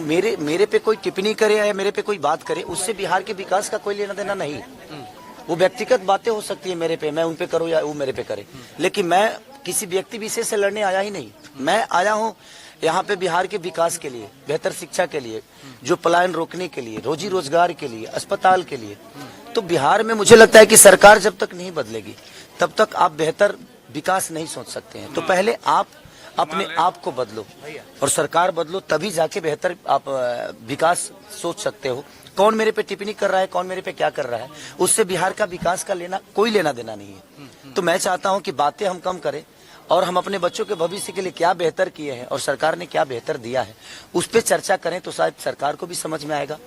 मेरे पे कोई टिप्पणी करे या मेरे पे कोई बात करे, उससे बिहार के विकास का कोई लेना देना नहीं। वो व्यक्तिगत बातें हो सकती है मेरे पे, मैं उन पे करूँ या वो मेरे पे करे, लेकिन मैं किसी व्यक्ति विशेष से लड़ने आया ही नहीं। मैं आया हूँ यहाँ पे बिहार के विकास के लिए, बेहतर शिक्षा के लिए, जो पलायन रोकने के लिए, रोजी रोजगार के लिए, अस्पताल के लिए। तो बिहार में मुझे लगता है कि सरकार जब तक नहीं बदलेगी तब तक आप बेहतर विकास नहीं सोच सकते हैं। तो पहले आप अपने आप को बदलो और सरकार बदलो, तभी जाके बेहतर आप विकास सोच सकते हो। कौन मेरे पे टिप्पणी कर रहा है, कौन मेरे पे क्या कर रहा है, उससे बिहार का विकास का कोई लेना देना नहीं है। तो मैं चाहता हूं कि बातें हम कम करें और हम अपने बच्चों के भविष्य के लिए क्या बेहतर किए हैं और सरकार ने क्या बेहतर दिया है उस पर चर्चा करें, तो शायद सरकार को भी समझ में आएगा।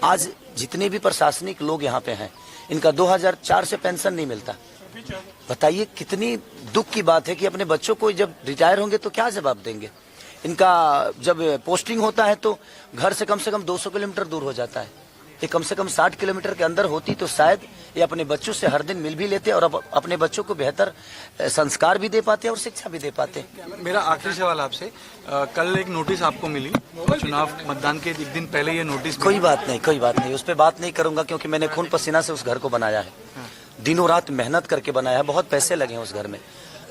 आज जितने भी प्रशासनिक लोग यहाँ पे हैं, इनका 2004 से पेंशन नहीं मिलता। बताइए कितनी दुख की बात है कि अपने बच्चों को जब रिटायर होंगे तो क्या जवाब देंगे। इनका जब पोस्टिंग होता है तो घर से कम 200 किलोमीटर दूर हो जाता है। ये कम से कम 60 किलोमीटर के अंदर होती तो शायद ये अपने बच्चों से हर दिन मिल भी लेते और अपने बच्चों को बेहतर संस्कार भी दे पाते और शिक्षा भी दे पाते। मेरा आखिरी सवाल आपसे, कल एक नोटिस आपको मिली, चुनाव मतदान के एक दिन पहले ये नोटिस। कोई बात नहीं, उस पर बात नहीं करूंगा, क्योंकि मैंने खून पसीना से उस घर को बनाया है, दिनों रात मेहनत करके बनाया है, बहुत पैसे लगे हैं उस घर में।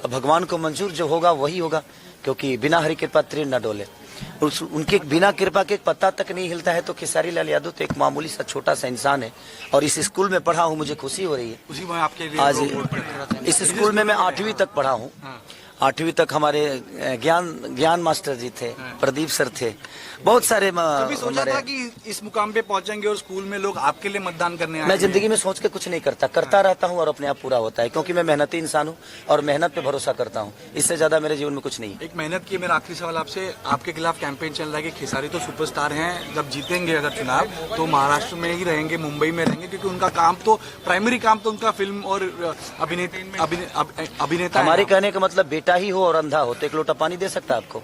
भगवान को मंजूर जो होगा वही होगा, क्योंकि बिना हरि कृपा तीर न डोले। उनके बिना कृपा के एक पत्ता तक नहीं हिलता है। तो खेसारी लाल यादव तो एक मामूली सा छोटा सा इंसान है और इस स्कूल में पढ़ा हूँ, मुझे खुशी हो रही है। उसी में आपके लिए आज इस स्कूल में मैं 8वीं तक पढ़ा हूँ। 8वीं तक हमारे ज्ञान मास्टर जी थे, प्रदीप सर थे, बहुत सारे। कभी सोचा था कि इस मुकाम पे पहुंचेंगे और स्कूल में लोग आपके लिए मतदान करने आएंगे? मैं जिंदगी में सोच के कुछ नहीं करता रहता हूं और अपने आप पूरा होता है, क्योंकि मैं मेहनती इंसान हूं और मेहनत पे भरोसा करता हूं। इससे ज्यादा मेरे जीवन में कुछ नहीं। एक मेहनत की, मेरा आखिरी सवाल आपसे, आपके खिलाफ कैंपेन चल रहा है कि खेसारी तो सुपरस्टार हैं, जब जीतेंगे अगर चुनाव तो महाराष्ट्र में ही रहेंगे, मुंबई में रहेंगे, क्योंकि उनका काम तो प्राइमरी काम तो उनका फिल्म और अभिनेता। हमारे कहने का मतलब बेटा ही हो और अंधा हो तो एक लोटा पानी दे सकता है आपको।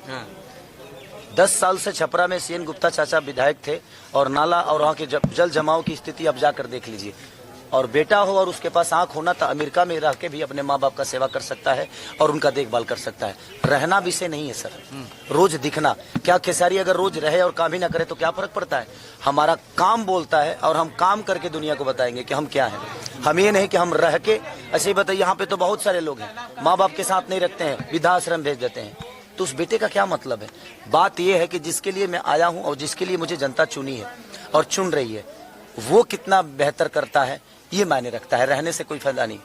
10 साल से छपरा में सीएन गुप्ता चाचा विधायक थे और नाला और वहाँ के जल जमाव की स्थिति आप जाकर देख लीजिए। और बेटा हो और उसके पास आंख होना तो अमेरिका में रह के भी अपने माँ बाप का सेवा कर सकता है और उनका देखभाल कर सकता है। रहना विषय नहीं है सर, रोज दिखना। क्या खेसारी अगर रोज रहे और काम ही ना करे तो क्या फर्क पड़ता है? हमारा काम बोलता है और हम काम करके दुनिया को बताएंगे कि हम क्या हैं। हम ये नहीं कि हम रह के ऐसे ही बताइए। यहाँ पे तो बहुत सारे लोग हैं माँ बाप के साथ नहीं रखते हैं, वृद्धाश्रम भेज देते हैं, तो उस बेटे का क्या मतलब है? बात यह है कि जिसके लिए मैं आया हूं और जिसके लिए मुझे जनता चुनी है और चुन रही है, वो कितना बेहतर करता है ये मायने रखता है, रहने से कोई फायदा नहीं।